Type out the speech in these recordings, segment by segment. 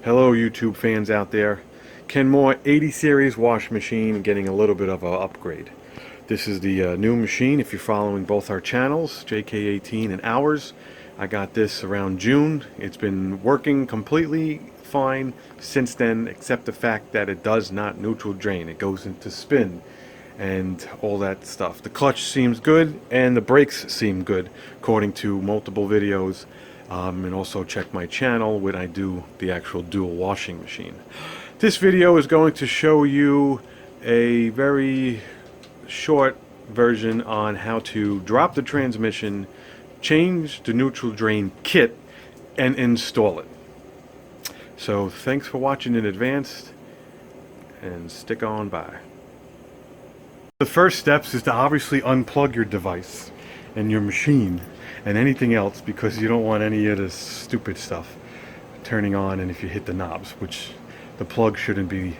Hello YouTube fans out there. Kenmore 80 series washing machine getting a little bit of an upgrade. This is the new machine if you're following both our channels, JK18 and ours. I got this around June. It's been working completely fine since then, except the fact that it does not neutral drain. It goes into spin and all that stuff. The clutch seems good and the brakes seem good according to multiple videos. And also check my channel when I do the actual dual washing machine. This video is going to show you a very short version on how to drop the transmission, change the neutral drain kit, and install it. So thanks for watching in advance and stick on by. The first steps is to obviously unplug your device and your machine and anything else, because you don't want any of this stupid stuff turning on, and if you hit the knobs, which the plug shouldn't be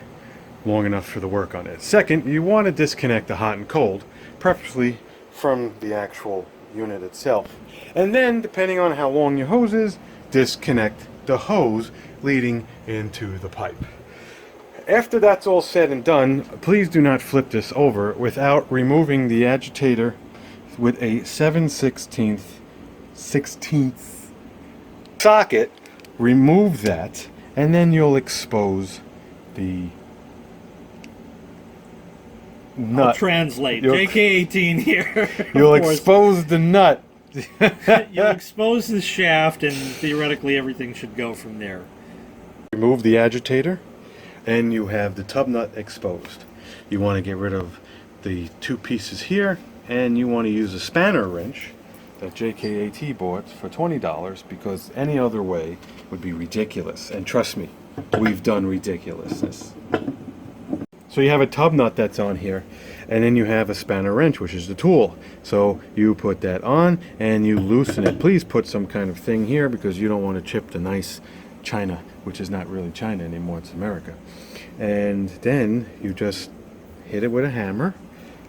long enough for the work on it. Second, you want to disconnect the hot and cold, preferably from the actual unit itself. And then, depending on how long your hose is, disconnect the hose leading into the pipe. After that's all said and done, please do not flip this over without removing the agitator with a 7/16 socket. Remove that, and then you'll expose the nut. I'll translate. JK18 here. You'll expose the nut. You'll expose the shaft, and theoretically everything should go from there. Remove the agitator, and you have the tub nut exposed. You want to get rid of the two pieces here, and you want to use a spanner wrench that JKAT bought for $20, because any other way would be ridiculous. And trust me, we've done ridiculousness. So you have a tub nut that's on here, and then you have a spanner wrench, which is the tool. So you put that on and you loosen it. Please put some kind of thing here, because you don't want to chip the nice China, which is not really China anymore, it's America. And then you just hit it with a hammer.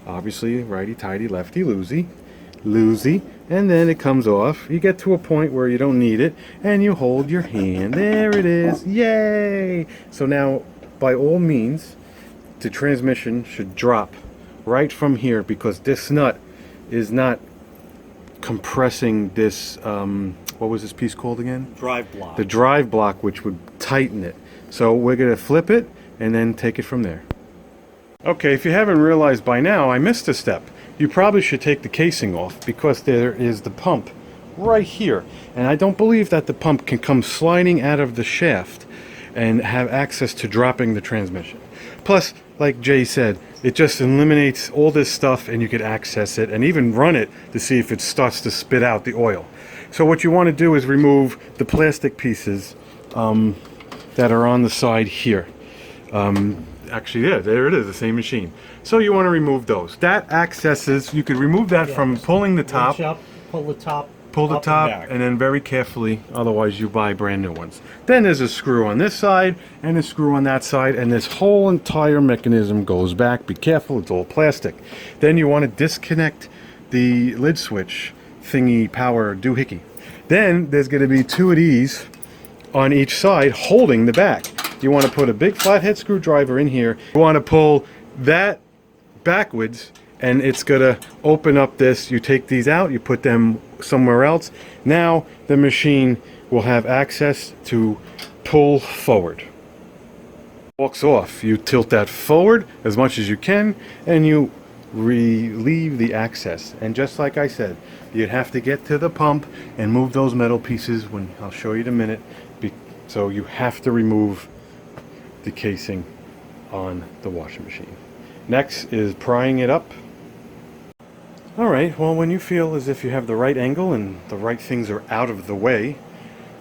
Obviously righty-tighty, lefty-loosey. And then it comes off. You get to a point where you don't need it, and you hold your hand. There it is. Yay! So now, by all means, the transmission should drop right from here, because this nut is not compressing this, what was this piece called again? Drive block. The drive block, which would tighten it. So we're going to flip it and then take it from there. Okay, if you haven't realized by now, I missed a step. You probably should take the casing off, because there is the pump right here. And I don't believe that the pump can come sliding out of the shaft and have access to dropping the transmission. Plus, like Jay said, it just eliminates all this stuff, and you could access it and even run it to see if it starts to spit out the oil. So what you want to do is remove the plastic pieces that are on the side here. Actually, yeah, there it is, the same machine. So you want to remove those. That accesses, you could remove that from pulling the top. Reach up, pull the top. Pull the top, and then very carefully, otherwise you buy brand new ones. Then there's a screw on this side and a screw on that side, and this whole entire mechanism goes back. Be careful, it's all plastic. Then you want to disconnect the lid switch thingy power doohickey. Then there's going to be two of these on each side holding the back. You want to put a big flathead screwdriver in here. You want to pull that backwards, and it's going to open up this. You take these out, you put them somewhere else. Now the machine will have access to pull forward. Walks off. You tilt that forward as much as you can, and you relieve the access. And just like I said, you'd have to get to the pump and move those metal pieces when I'll show you in a minute. So you have to remove the casing on the washing machine. Next is prying it up. Alright, well, when you feel as if you have the right angle and the right things are out of the way,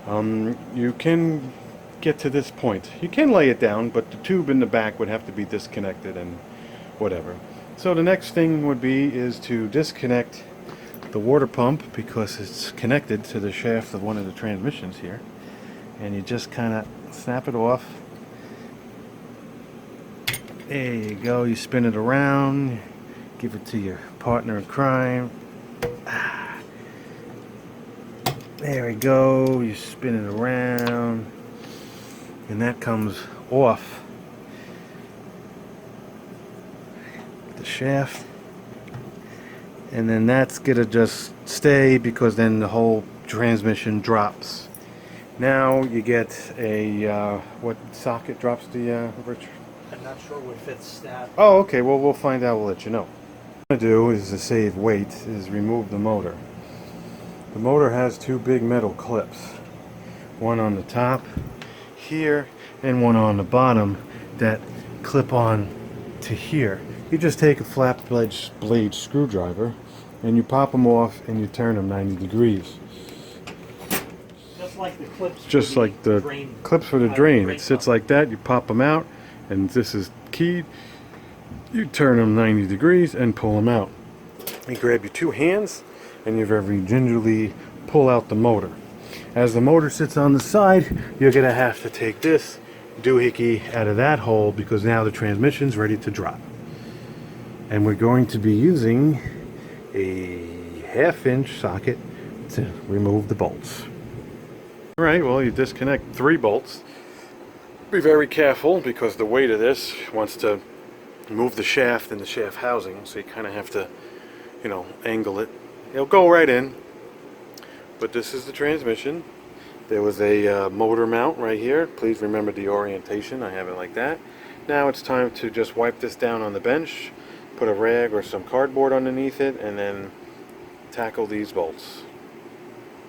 you can get to this point. You can lay it down, but the tube in the back would have to be disconnected and whatever. So the next thing would be is to disconnect the water pump, because it's connected to the shaft of one of the transmissions here. And you just kind of snap it off. There you go, you spin it around, give it to your partner in crime. There we go, you spin it around. and that comes off the shaft, and then that's gonna just stay because then the whole transmission drops. Now you get a what socket drops the Richard? I'm not sure what fits that. Oh, okay. Well, we'll find out. We'll let you know. What I'm gonna do is to save weight is remove the motor. The motor has two big metal clips, one on the top here and one on the bottom that clip on to here. You just take a flat blade screwdriver and you pop them off and you turn them 90 degrees. Just like the clips. Just like the drain, clips for the drain. drain It sits pump. like that. You pop them out, and this is keyed. You turn them 90 degrees and pull them out. You grab your two hands and you very gingerly pull out the motor. As the motor sits on the side, you're going to have to take this doohickey out of that hole because now the transmission's ready to drop. And we're going to be using a 1/2-inch socket to remove the bolts. Alright, well, you disconnect 3 bolts. Be very careful because the weight of this wants to move the shaft and the shaft housing, so you kind of have to, you know, angle it. It'll go right in, but this is the transmission. There was a motor mount right here. Please remember the orientation. I have it like that. Now it's time to just wipe this down on the bench, put a rag or some cardboard underneath it, and then tackle these bolts.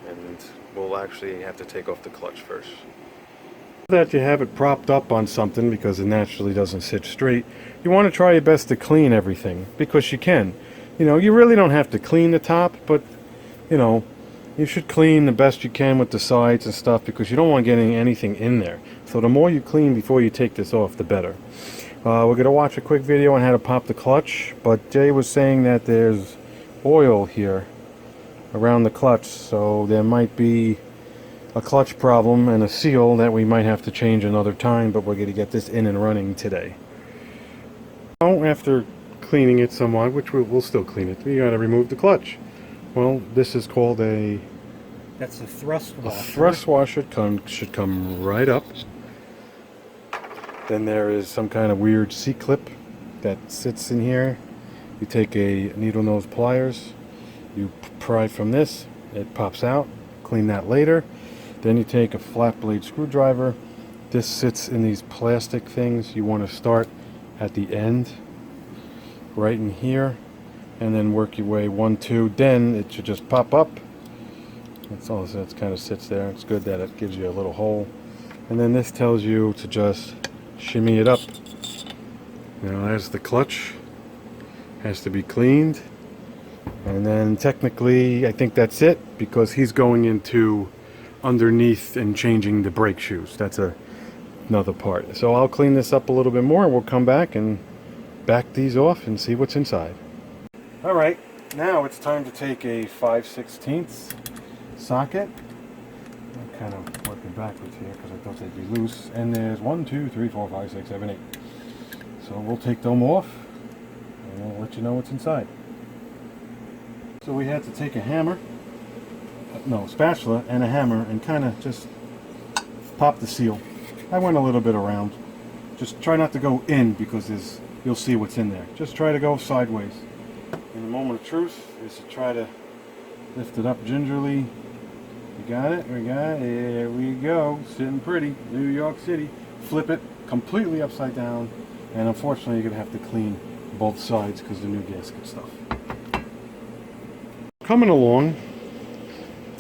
And we'll actually have to take off the clutch first. That you have it propped up on something because it naturally doesn't sit straight. You want to try your best to clean everything because you can. You know, you really don't have to clean the top, but you know, you should clean the best you can with the sides and stuff because you don't want getting anything in there. So the more you clean before you take this off, the better. We're going to watch a quick video on how to pop the clutch, but Jay was saying that there's oil here around the clutch, so there might be a clutch problem and a seal that we might have to change another time, but we're going to get this in and running today. Now, after cleaning it somewhat, which we'll still clean it, we got to remove the clutch. Well, this is called a That's a thrust washer. A thrust washer should come right up. Then there is some kind of weird C-clip that sits in here. You take a needle nose pliers, you pry from this, it pops out, clean that later. Then you take a flat blade screwdriver. This sits in these plastic things. You want to start at the end, right in here, and then work your way 1, 2. Then it should just pop up. That's all. It kind of sits there. It's good that it gives you a little hole. And then this tells you to just shimmy it up. You know, there's the clutch. Has to be cleaned. And then technically, I think that's it because he's going into underneath and changing the brake shoes. That's another part. So I'll clean this up a little bit more and we'll come back and back these off and see what's inside. Alright, now it's time to take a 5/16 socket. I'm kind of working backwards here because I thought they'd be loose. And there's 1, 2, 3, 4, 5, 6, 7, 8. So we'll take them off and we'll let you know what's inside. So we had to take a hammer, no, spatula and a hammer and kind of just pop the seal. I went a little bit around. Just try not to go in because you'll see what's in there. Just try to go sideways. And the moment of truth is to try to lift it up gingerly. You got it? We got it. There we go. Sitting pretty. New York City. Flip it completely upside down. And unfortunately, you're going to have to clean both sides because the new gasket stuff. Coming along,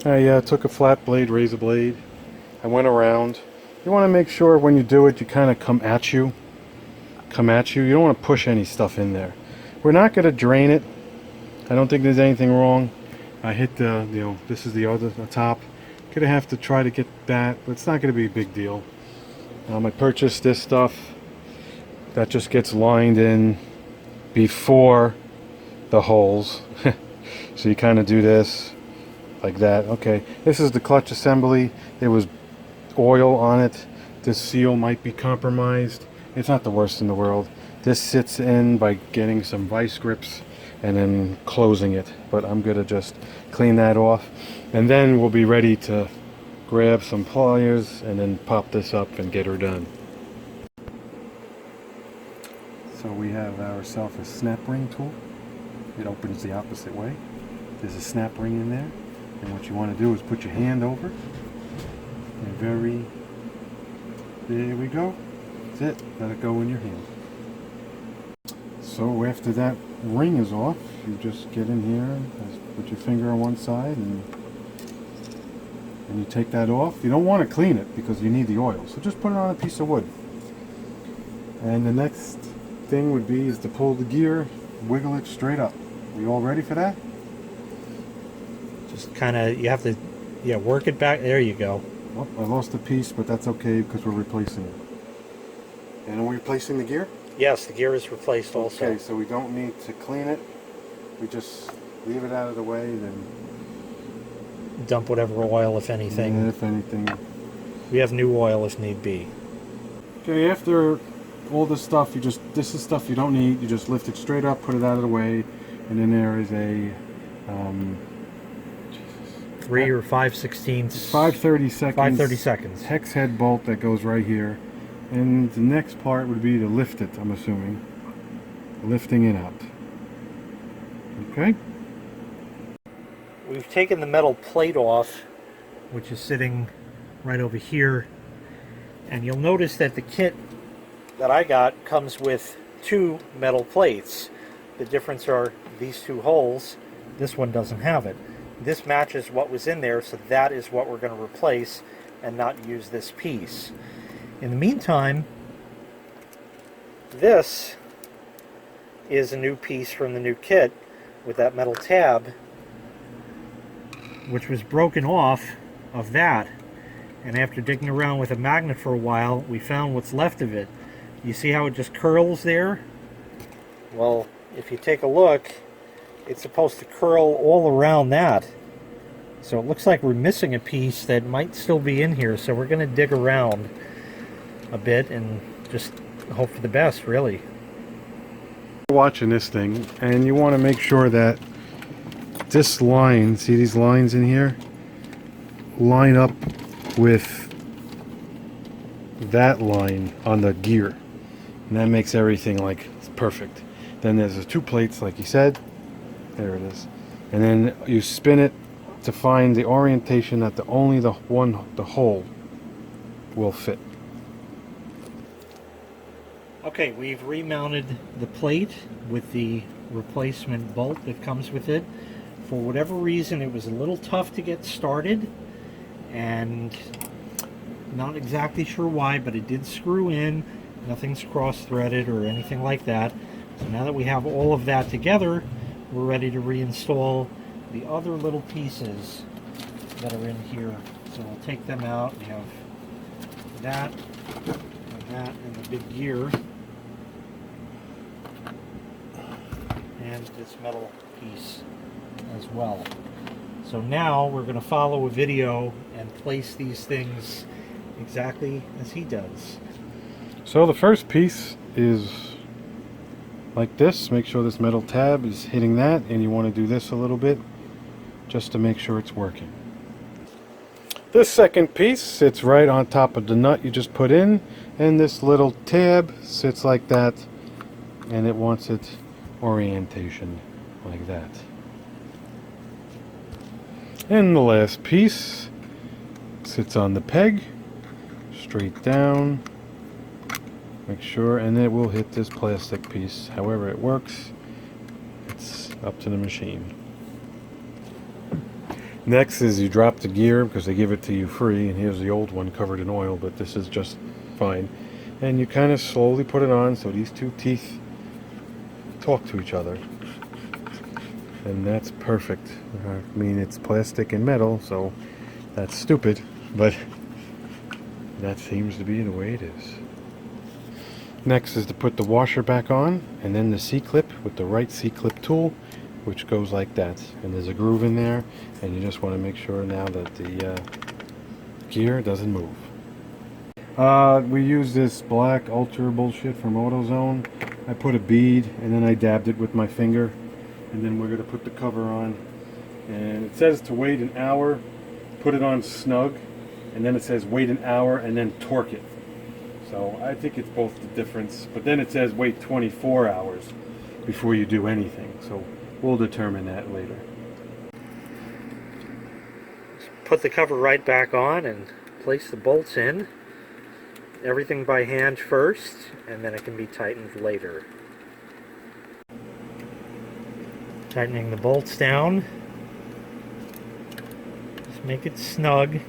I took a flat blade, razor blade. I went around. You want to make sure when you do it, you kind of come at you. You don't want to push any stuff in there. We're not going to drain it. I don't think there's anything wrong. I hit the, this is the top. Gonna have to try to get that, but it's not going to be a big deal. I purchased this stuff that just gets lined in before the holes. So you kind of do this like that. Okay, this is the clutch assembly. There was oil on it. This seal might be compromised. It's not the worst in the world. This sits in by getting some vice grips and then closing it, but I'm gonna just clean that off and then we'll be ready to grab some pliers and then pop this up and get her done. So we have ourselves a snap ring tool. It opens the opposite way. There's a snap ring in there, and what you want to do is put your hand over and there we go. That's it. Let it go in your hand. So after that ring is off, you just get in here, put your finger on one side, and you take that off. You don't want to clean it because you need the oil, so just put it on a piece of wood. And the next thing would be is to pull the gear, wiggle it straight up. Are you all ready for that? Just kind of, you have to, yeah, work it back. There you go. Oh, I lost a piece, but that's okay because we're replacing it. And are we replacing the gear? Yes, the gear is replaced also. Okay, so we don't need to clean it. We just leave it out of the way, then Dump whatever oil, if anything. yeah, if anything. We have new oil if need be. Okay, after all this stuff, this is stuff you don't need. You just lift it straight up, put it out of the way, and then there is a 3 or 5/16. 5/30 seconds. 5/30 seconds. Hex head bolt that goes right here. And the next part would be to lift it, I'm assuming. Lifting it out. Okay? We've taken the metal plate off, which is sitting right over here. And you'll notice that the kit that I got comes with 2 metal plates. The difference are these 2 holes. This one doesn't have it. This matches what was in there, so that is what we're going to replace and not use this piece. In the meantime, this is a new piece from the new kit with that metal tab, which was broken off of that. And after digging around with a magnet for a while, we found what's left of it. You see how it just curls there? Well, if you take a look, it's supposed to curl all around that. So it looks like we're missing a piece that might still be in here, so we're going to dig around a bit and just hope for the best, really. Watching this thing, and you want to make sure that this line, see these lines in here, line up with that line on the gear, and that makes everything like perfect. Then there's the 2 plates like you said, there it is, and then you spin it to find the orientation that only the hole will fit. Okay, we've remounted the plate with the replacement bolt that comes with it. For whatever reason, it was a little tough to get started, and not exactly sure why, but it did screw in. Nothing's cross-threaded or anything like that. So now that we have all of that together, we're ready to reinstall the other little pieces that are in here. So we'll take them out. We have that, and the big gear, and this metal piece as well. So now we're going to follow a video and place these things exactly as he does. So the first piece is like this. Make sure this metal tab is hitting that, and you want to do this a little bit just to make sure it's working. This second piece sits right on top of the nut you just put in, and this little tab sits like that, and it wants its orientation like that. And the last piece sits on the peg, straight down. Make sure, and it will hit this plastic piece. However it works, it's up to the machine. Next is you drop the gear because they give it to you free, and here's the old one covered in oil, but this is just fine. And you kind of slowly put it on so these 2 teeth talk to each other. And that's perfect. I mean, it's plastic and metal, so that's stupid, but that seems to be the way it is. Next is to put the washer back on, and then the C-clip with the right C-clip tool, which goes like that. And there's a groove in there, and you just want to make sure now that the gear doesn't move. We use this black Ultra bullshit from AutoZone. I put a bead, and then I dabbed it with my finger, and then we're going to put the cover on. And it says to wait an hour, put it on snug, and then it says wait an hour and then torque it. So I think it's both the difference, but then it says wait 24 hours before you do anything. So we'll determine that later. Put the cover right back on and place the bolts in. Everything by hand first, and then it can be tightened later. Tightening the bolts down. Just make it snug.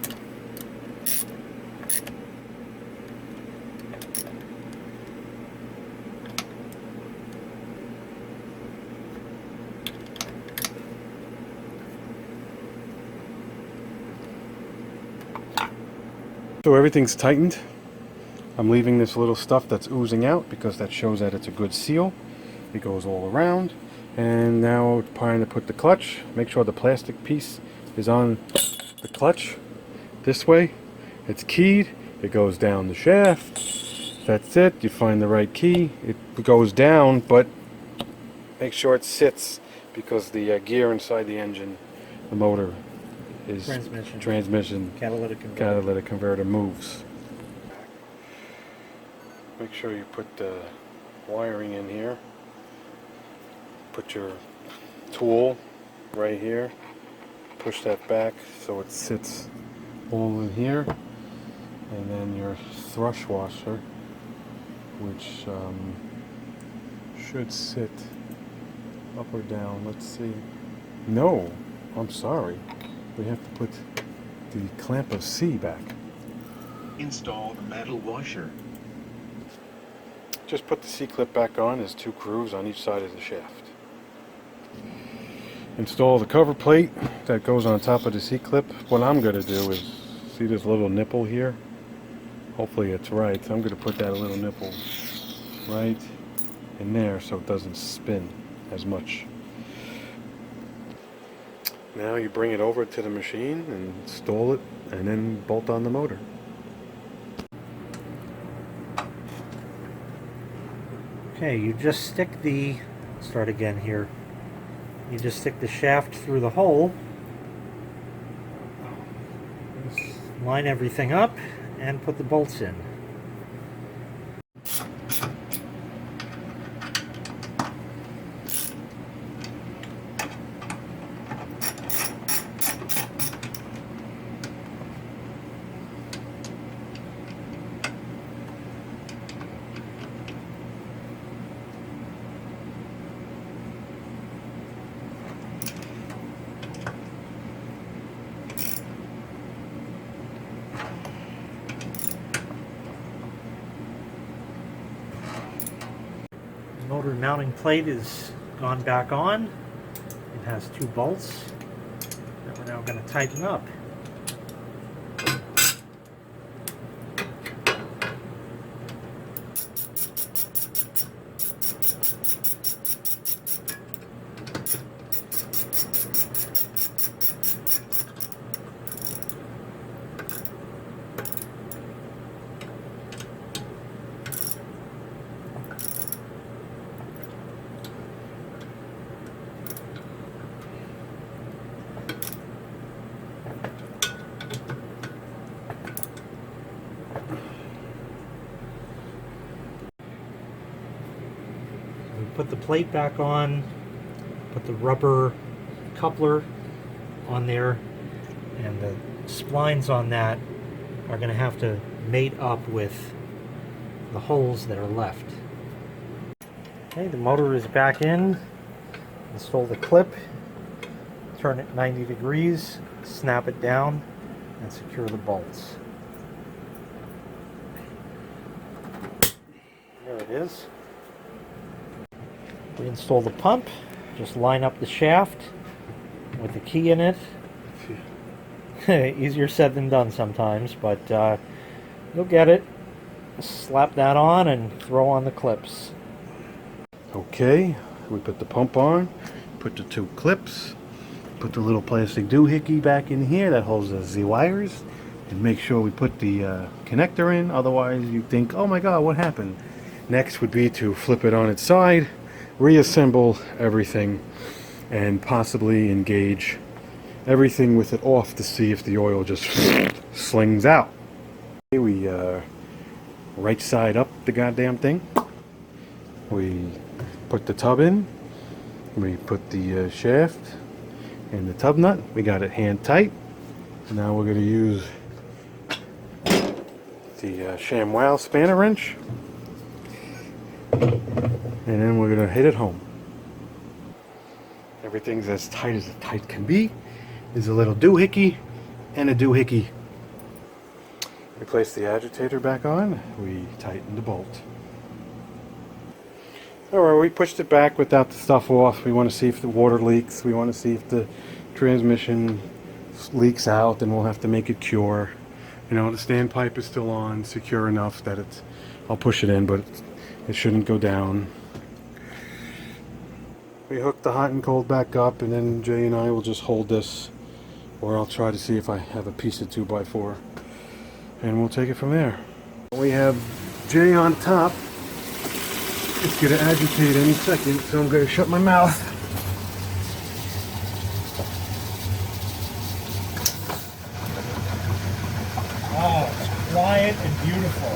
So everything's tightened. I'm leaving this little stuff that's oozing out because that shows that it's a good seal. It goes all around. And now trying to put the clutch. Make sure the plastic piece is on the clutch this way. It's keyed. It goes down the shaft. That's it. You find the right key. It goes down, but make sure it sits because the gear inside the engine, the motor, is transmission catalytic converter moves. Make sure you put the wiring in here. Put your tool right here. Push that back so it sits all in here. And then your thrush washer, which should sit up or down. Let's see. No, I'm sorry. We have to put the clamp of C back. Install the metal washer. Just put the C-clip back on. There's 2 grooves on each side of the shaft. Install the cover plate that goes on top of the C-clip. What I'm going to do is, see this little nipple here? Hopefully it's right. I'm going to put that little nipple right in there so it doesn't spin as much. Now you bring it over to the machine and install it and then bolt on the motor. Okay, you just stick the, start again here. You just stick the shaft through the hole. Just line everything up and put the bolts in. Motor mounting plate is gone back on. It has 2 bolts that we're now going to tighten up. Put the plate back on, put the rubber coupler on there, and the splines on that are going to have to mate up with the holes that are left. Okay, the motor is back in. Install the clip, turn it 90 degrees, snap it down, and secure the bolts. There it is. We install the pump, just line up the shaft with the key in it. Easier said than done sometimes, but you'll get it. Slap that on and throw on the clips. Okay, we put the pump on, put the 2 clips, put the little plastic doohickey back in here that holds the Z wires, and make sure we put the connector in, otherwise you think, oh my god, what happened? Next would be to flip it on its side, reassemble everything, and possibly engage everything with it off to see if the oil just slings out. We right side up the goddamn thing. We put the tub in. We put the shaft and the tub nut. We got it hand tight. Now we're going to use the ShamWow spanner wrench, and then we're going to hit it home. Everything's as tight as it tight can be. There's a little doohickey and a doohickey. We place the agitator back on. We tighten the bolt. Alright, we pushed it back without the stuff off. We want to see if the water leaks. We want to see if the transmission leaks out, then we'll have to make it cure. You know, the standpipe is still on, secure enough that it's, I'll push it in, but it shouldn't go down. We hook the hot and cold back up, and then Jay and I will just hold this, or I'll try to see if I have a piece of 2x4, and we'll take it from there. We have Jay on top. It's going to agitate any second, so I'm going to shut my mouth. Oh, it's quiet and beautiful.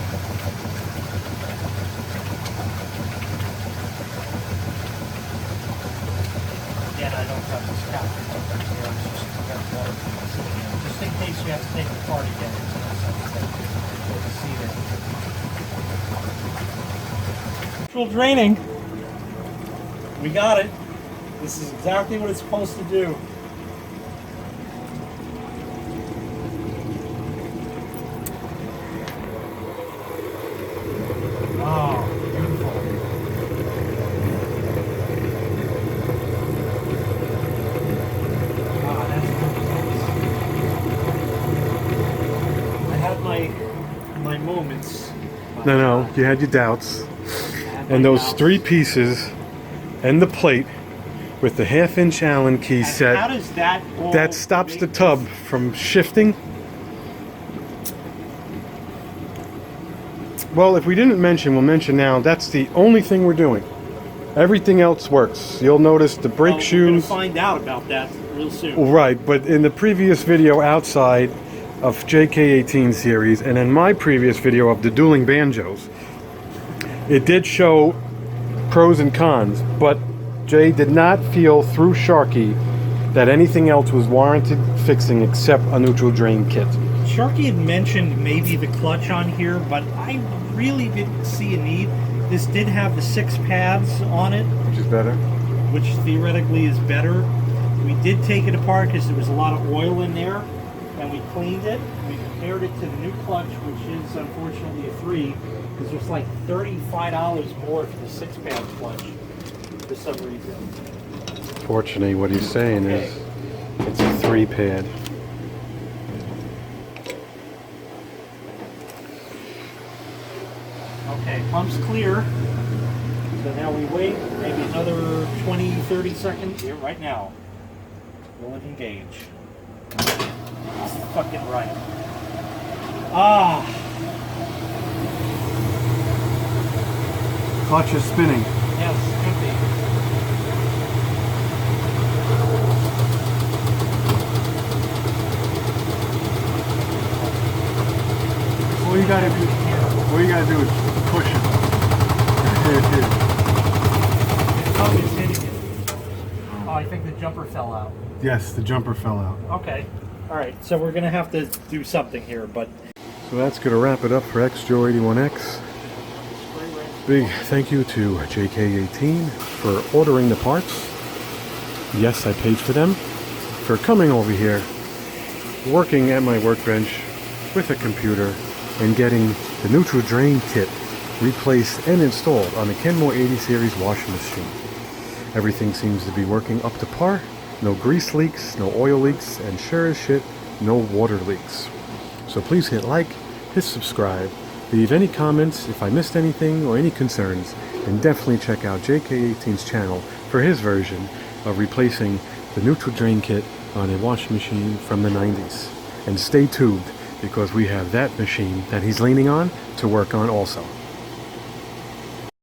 Again, I don't have this calculator here. Just in case you have to take it apart again. Neutral draining. We got it. This is exactly what it's supposed to do. Oh, beautiful. Ah, that's good. I had my moments. No, you had your doubts. And those three pieces and the plate with the half-inch Allen key And set, how does that that stops the tub from shifting. Well, if we didn't mention, we'll mention now, that's the only thing we're doing. Everything else works. You'll notice the brake shoes. We're going to find out about that real soon. Right, but in the previous video outside of JK18 series, and in my previous video of the dueling banjos, it did show pros and cons, but Jay did not feel through Sharky that anything else was warranted fixing except a neutral drain kit. Sharky had mentioned maybe the clutch on here, but I really didn't see a need. This did have the 6 pads on it, Which is better. which theoretically is better. We did take it apart because there was a lot of oil in there, and we cleaned it. We compared it to the new clutch, which is unfortunately a 3, because there's like $35 more for the 6-pad clutch for some reason. Fortunately, what he's saying is it's a 3-pad. Okay, pump's clear. So now we wait maybe another 20-30 seconds here right now. Will it engage? It's fucking right. Ah! Clutch is spinning. Yes, could be. All you gotta do is push it. Oh, it's hitting it. Oh, I think the jumper fell out. Yes, the jumper fell out. Okay. Alright, so we're gonna have to do something here, but... So that's gonna wrap it up for XJoe81X. Big thank you to JK18 for ordering the parts. Yes, I paid for them. For coming over here, working at my workbench with a computer, and getting the neutral drain kit replaced and installed on the Kenmore 80 series washing machine. Everything seems to be working up to par. No grease leaks, no oil leaks, and sure as shit, no water leaks. So please hit like, hit subscribe, leave any comments if I missed anything or any concerns, and definitely check out JK18's channel for his version of replacing the neutral drain kit on a washing machine from the 90s. And stay tuned, because we have that machine that he's leaning on to work on also.